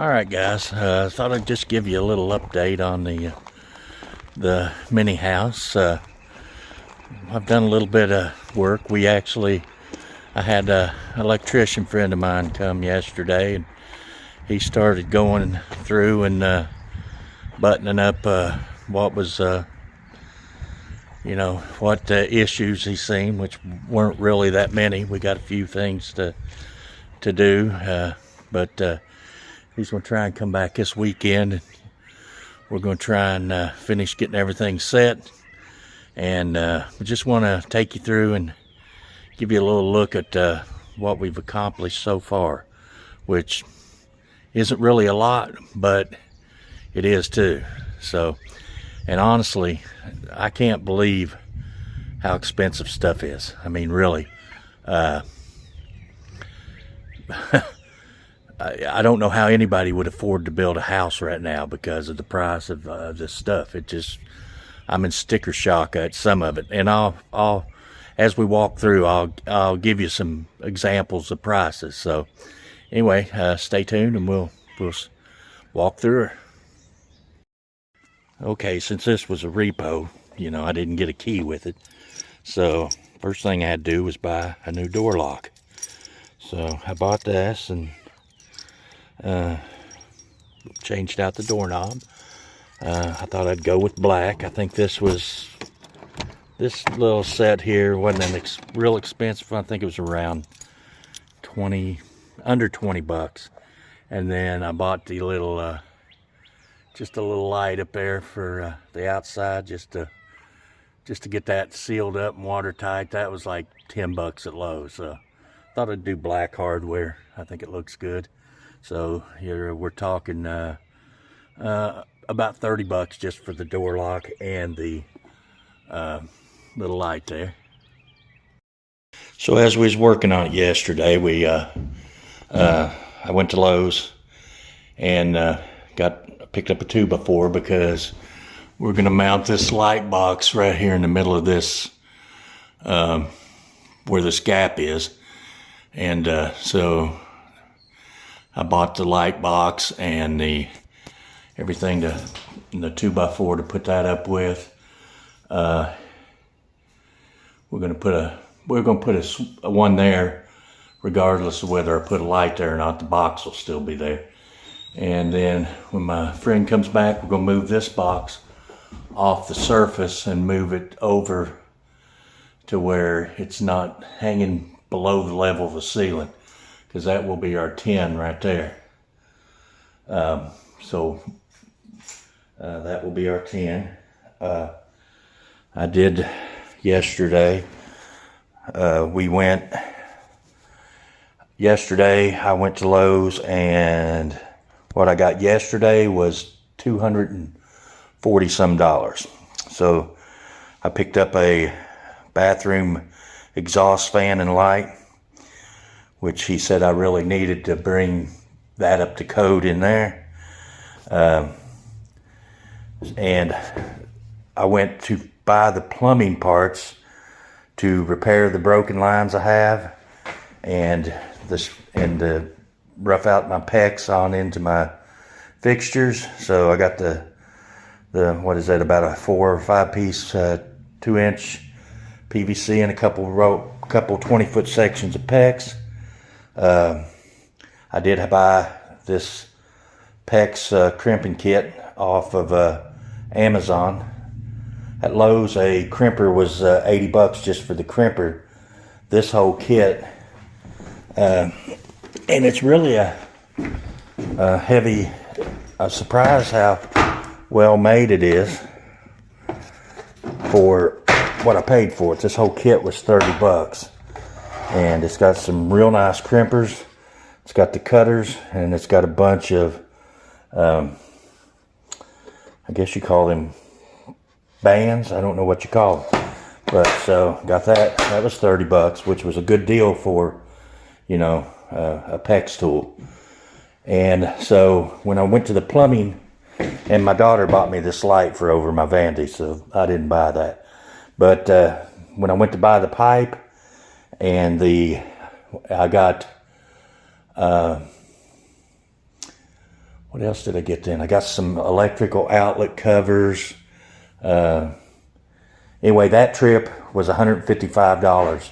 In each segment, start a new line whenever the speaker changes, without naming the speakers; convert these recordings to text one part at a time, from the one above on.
All right, guys. Thought I'd just give you a little update on the mini house. I've done a little bit of work. I had an electrician friend of mine come yesterday, and he started going through and buttoning up what was, what issues he's seen, which weren't really that many. We got a few things to do, but he's going to try and come back this weekend. And we're going to try and finish getting everything set. And we just want to take you through and give you a little look at what we've accomplished so far, which isn't really a lot, but it is too. So, and honestly, I can't believe how expensive stuff is. I mean, really. I don't know how anybody would afford to build a house right now because of the price of this stuff. I'm in sticker shock at some of it, and I'll as we walk through, I'll give you some examples of prices. So anyway, stay tuned, and we'll walk through her. Okay, since this was a repo, I didn't get a key with it, so first thing I had to do was buy a new door lock. So I bought this and changed out the doorknob. I thought I'd go with black. I think this little set here wasn't an real expensive. I think it was around under 20 bucks. And then I bought the little just a little light up there for the outside, just to get that sealed up and watertight. That was like 10 bucks at Lowe's. So thought I'd do black hardware. I think it looks good. So here we're talking about 30 bucks just for the door lock and the little light there. So as we was working on it yesterday, I went to Lowe's and picked up a 2x4 because we're going to mount this light box right here in the middle of this where this gap is. And so I bought the light box and everything in the 2x4 to put that up with. We're gonna put a one there, regardless of whether I put a light there or not. The box will still be there. And then when my friend comes back, we're gonna move this box off the surface and move it over to where it's not hanging below the level of the ceiling, because that will be our 10 right there. So that will be our 10. I did yesterday. Yesterday I went to Lowe's, and what I got yesterday was $240 some. So I picked up a bathroom exhaust fan and light, which he said I really needed to bring that up to code in there. And I went to buy the plumbing parts to repair the broken lines I have, and to rough out my PEX on into my fixtures. So I got the what is that, about a 4 or 5 piece 2-inch PVC and a couple 20-foot sections of PEX. I did buy this PEX crimping kit off of Amazon. At Lowe's, a crimper was 80 bucks just for the crimper. This whole kit, and it's really a heavy. I'm surprised how well made it is for what I paid for it. This whole kit was 30 bucks. And it's got some real nice crimpers. It's got the cutters, and it's got a bunch of, I guess you call them bands. I don't know what you call them. But so got that. That was 30 bucks, which was a good deal for, a PEX tool. And so when I went to the plumbing, and my daughter bought me this light for over my vanity, so I didn't buy that. But when I went to buy the pipe, and I got What else did I get then? I got some electrical outlet covers. Anyway, that trip was $155.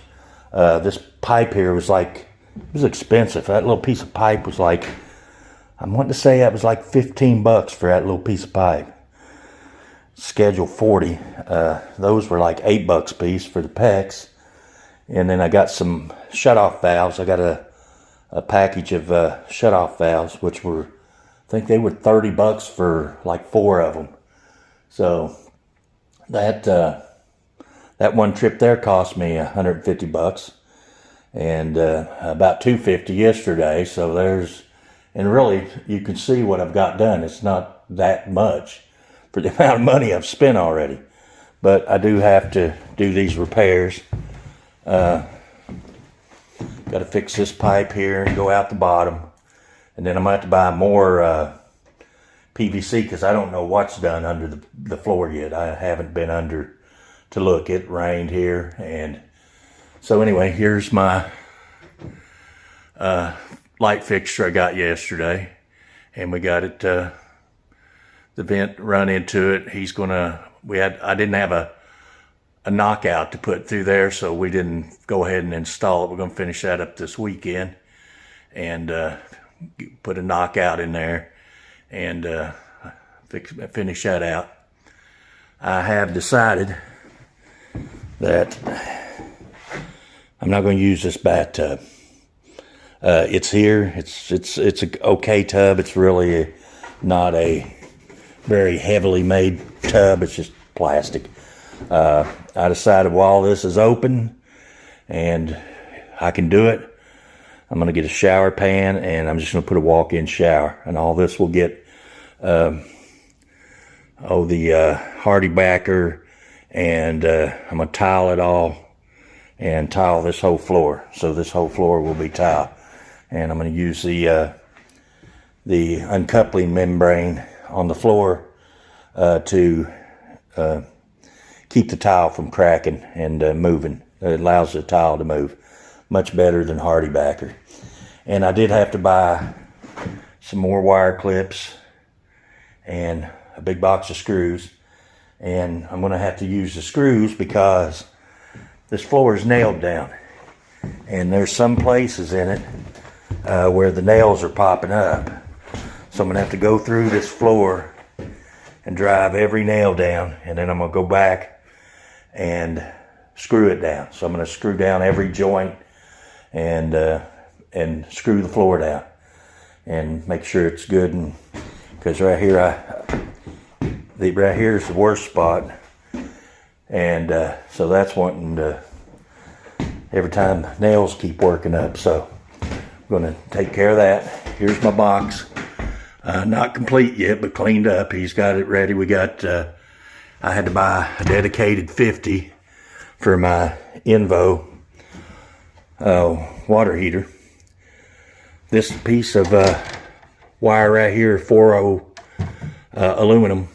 This pipe here was like, it was expensive. That little piece of pipe was like, I'm wanting to say that was like 15 bucks for that little piece of pipe. Schedule 40. Those were like 8 bucks a piece for the PEX. And then I got some shutoff valves. I got a package of shutoff valves, which were, I think they were 30 bucks for like 4 of them. So that one trip there cost me 150 bucks, and about 250 yesterday. So and really you can see what I've got done. It's not that much for the amount of money I've spent already, but I do have to do these repairs. Got to fix this pipe here and go out the bottom, and then I'm going to have to buy more PVC, because I don't know what's done under the floor yet. I haven't been under to look. It rained here, and so anyway, here's my light fixture I got yesterday, and we got it, the vent run into it. I didn't have a knockout to put through there, so we didn't go ahead and install it. We're going to finish that up this weekend and put a knockout in there and finish that out. I have decided that I'm not going to use this bathtub. It's here. It's an okay tub. It's really not a very heavily made tub. It's just plastic. I decided while this is open and I can do it, I'm going to get a shower pan, and I'm just going to put a walk-in shower, and all this will get the HardieBacker, and I'm going to tile it all and tile this whole floor. So this whole floor will be tile, and I'm going to use the uncoupling membrane on the floor to keep the tile from cracking and moving. It allows the tile to move much better than HardieBacker. And I did have to buy some more wire clips and a big box of screws, and I'm going to have to use the screws because this floor is nailed down, and there's some places in it where the nails are popping up. So I'm going to have to go through this floor and drive every nail down, and then I'm going to go back and screw it down. So I'm going to screw down every joint and screw the floor down and make sure it's good. And because right here right here is the worst spot, and so that's wanting to, every time nails keep working up. So I'm going to take care of that. Here's my box, not complete yet, but cleaned up. He's got it ready. We got I had to buy a dedicated 50 for my Invo water heater. This piece of wire right here, 4/0 aluminum,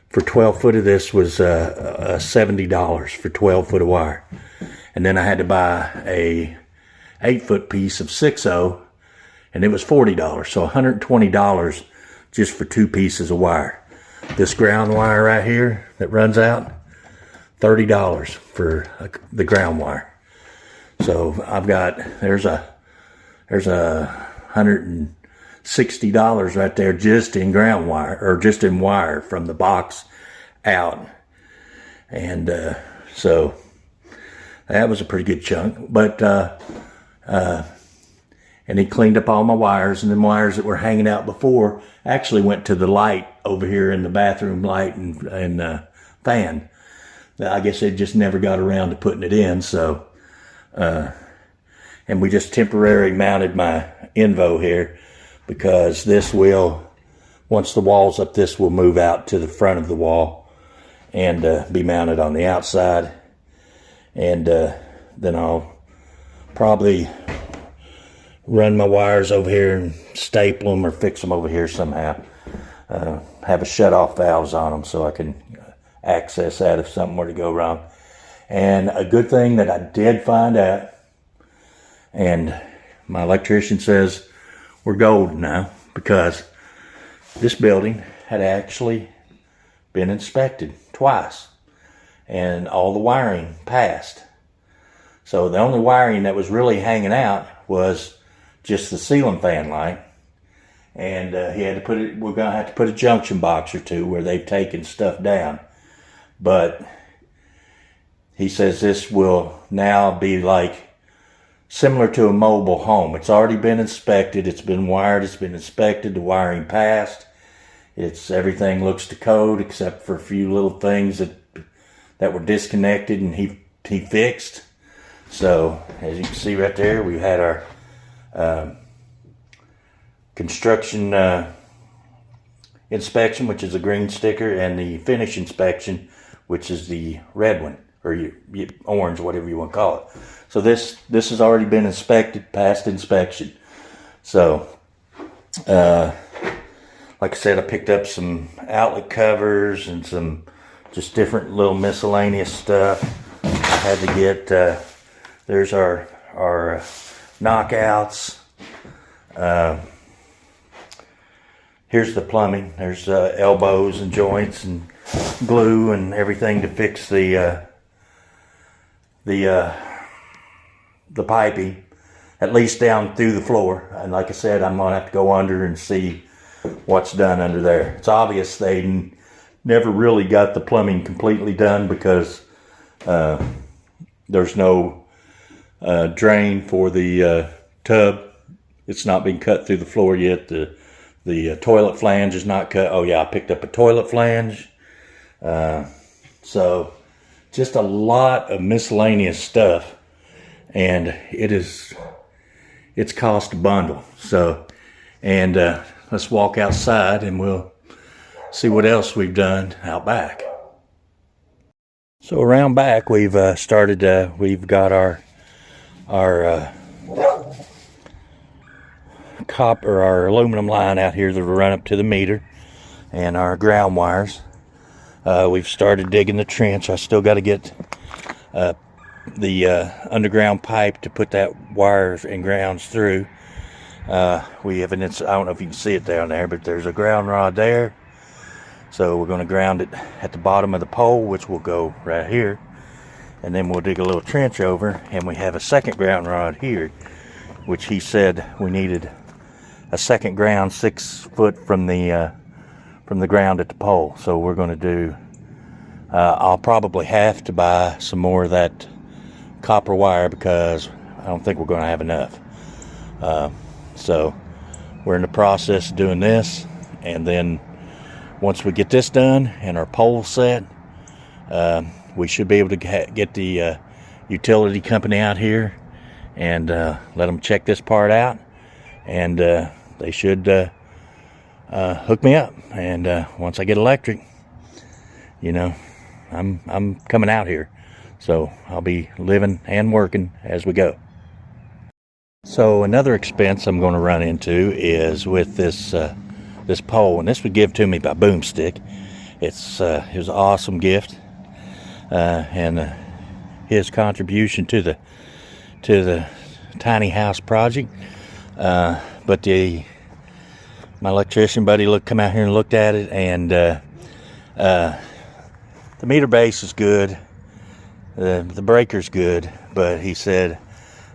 for 12 foot of this was $70 for 12 foot of wire. And then I had to buy a 8-foot piece of 6/0, and it was $40. So $120 just for 2 pieces of wire. This ground wire right here that runs out, $30 for the ground wire. So I've got, there's $160 right there just in ground wire, or just in wire from the box out. And so that was a pretty good chunk. But and he cleaned up all my wires, and the wires that were hanging out before actually went to the light over here in the bathroom light and fan. I guess they just never got around to putting it in. So and we just temporarily mounted my Invo here, because this will, once the wall's up, this will move out to the front of the wall and be mounted on the outside. And then I'll probably run my wires over here and staple them or fix them over here somehow. Have a shut-off valves on them so I can access that if something were to go wrong. And a good thing that I did find out, and my electrician says we're golden now, because This building had actually been inspected twice, and all the wiring passed. So the only wiring that was really hanging out was just the ceiling fan light. And he had to put it, we're going to have to put a junction box or two where they've taken stuff down. But he says this will now be like similar to a mobile home. It's already been inspected, it's been wired, it's been inspected, the wiring passed. Everything looks to code except for a few little things that were disconnected and he fixed. So as you can see right there, we had our construction inspection, which is a green sticker, and the finish inspection, which is the red one, or orange, whatever you want to call it. So this has already been inspected, passed inspection. So like I said, I picked up some outlet covers and some just different little miscellaneous stuff. I had to get, there's our knockouts. Here's the plumbing. There's elbows and joints and glue and everything to fix the piping, at least down through the floor. And like I said, I'm gonna have to go under and see what's done under there. It's obvious they never really got the plumbing completely done because there's no drain for the tub. It's not been cut through the floor yet. The toilet flange is not cut. Oh yeah, I picked up a toilet flange. So just a lot of miscellaneous stuff, and it's cost a bundle. So, and let's walk outside and we'll see what else we've done out back. So around back we've we've got our copper, our aluminum line out here that will run up to the meter, and our ground wires. We've started digging the trench. I still got to get the underground pipe to put that wires and grounds through. We have I don't know if you can see it down there, but there's a ground rod there. So we're going to ground it at the bottom of the pole, which will go right here. And then we'll dig a little trench over, and we have a second ground rod here, which he said we needed a second ground 6 foot from the ground at the pole. So we're going to do, I'll probably have to buy some more of that copper wire because I don't think we're going to have enough. So we're in the process of doing this, and then once we get this done and our pole set, we should be able to get the utility company out here and let them check this part out, and they should hook me up. And once I get electric, you know, I'm coming out here, so I'll be living and working as we go. So another expense I'm going to run into is with this this pole, and this was given to me by Boomstick. It was an awesome gift, and his contribution to the tiny house project. But my electrician buddy come out here and looked at it, and the meter base is good, the breaker's good, but he said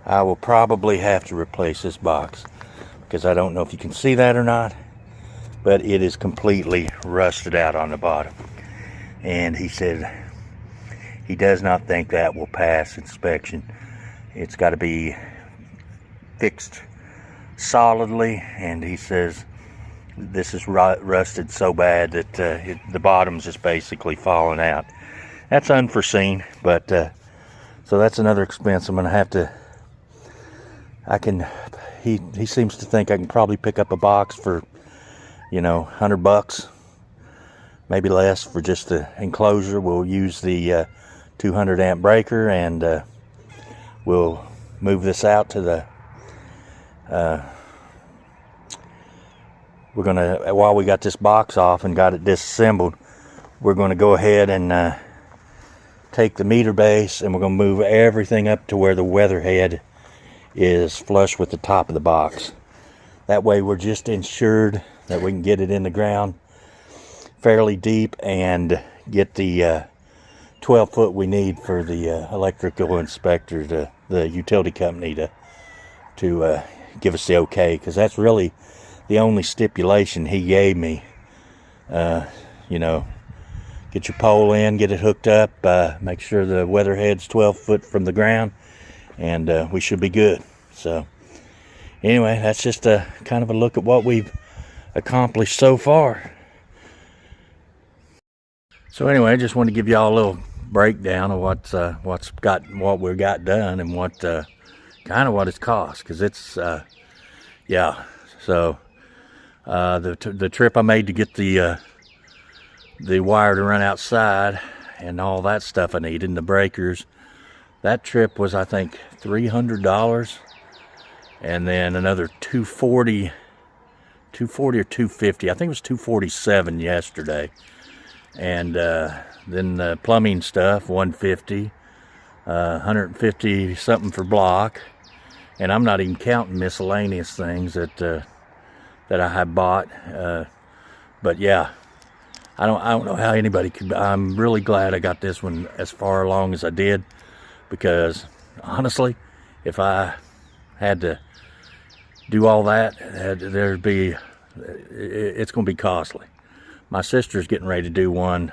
I will probably have to replace this box because I don't know if you can see that or not, but it is completely rusted out on the bottom. And he said he does not think that will pass inspection. It's got to be fixed solidly, and he says this is rusted so bad that the bottom's just basically falling out. That's unforeseen, but so that's another expense I'm going to have to. He seems to think I can probably pick up a box for, $100, maybe less, for just the enclosure. We'll use the 200 amp breaker, and we'll move this out to the we're gonna, while we got this box off and got it disassembled, we're going to go ahead and take the meter base, and we're going to move everything up to where the weatherhead is flush with the top of the box. That way we're just ensured that we can get it in the ground fairly deep and get the 12 foot we need for the electrical inspector, the utility company, to give us the okay, because that's really the only stipulation he gave me. You know, get your pole in, get it hooked up, make sure the weatherhead's 12 foot from the ground, and we should be good. So anyway, that's just a kind of a look at what we've accomplished so far. So anyway, I just want to give y'all a little breakdown of what we got done and what kind of what it's cost, because it's yeah. So the trip I made to get the wire to run outside and all that stuff I needed, and the breakers, that trip was, I think, $300, and then another $240 or $250. I think it was $247 yesterday. And then the plumbing stuff, $150, $150 something for block, and I'm not even counting miscellaneous things that I have bought. But yeah, I don't know how anybody could. I'm really glad I got this one as far along as I did, because honestly, if I had to do all that, it's going to be costly. My sister's getting ready to do one,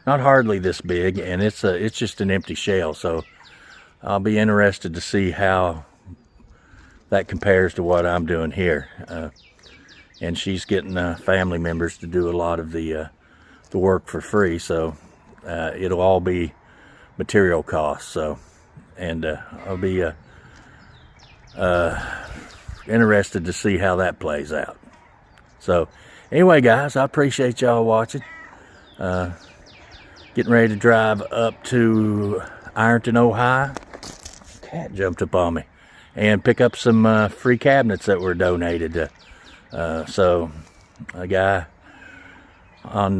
not hardly this big, and it's just an empty shell. So I'll be interested to see how that compares to what I'm doing here. And she's getting family members to do a lot of the work for free. So it'll all be material costs. So, and I'll be interested to see how that plays out. So anyway, guys, I appreciate y'all watching. Getting ready to drive up to Ironton, Ohio. Cat jumped up on me. And pick up some free cabinets that were donated. So a guy on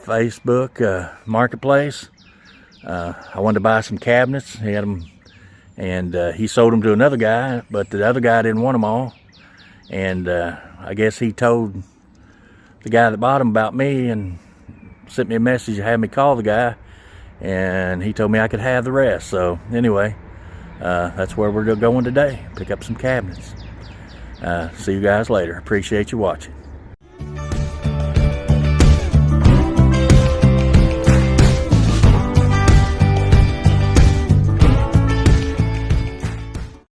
Facebook Marketplace, I wanted to buy some cabinets. He had them, and he sold them to another guy, but the other guy didn't want them all. And I guess he told the guy that bought them about me and sent me a message to have me call the guy, and he told me I could have the rest. So anyway, that's where we're going today. Pick up some cabinets. See you guys later. Appreciate you watching.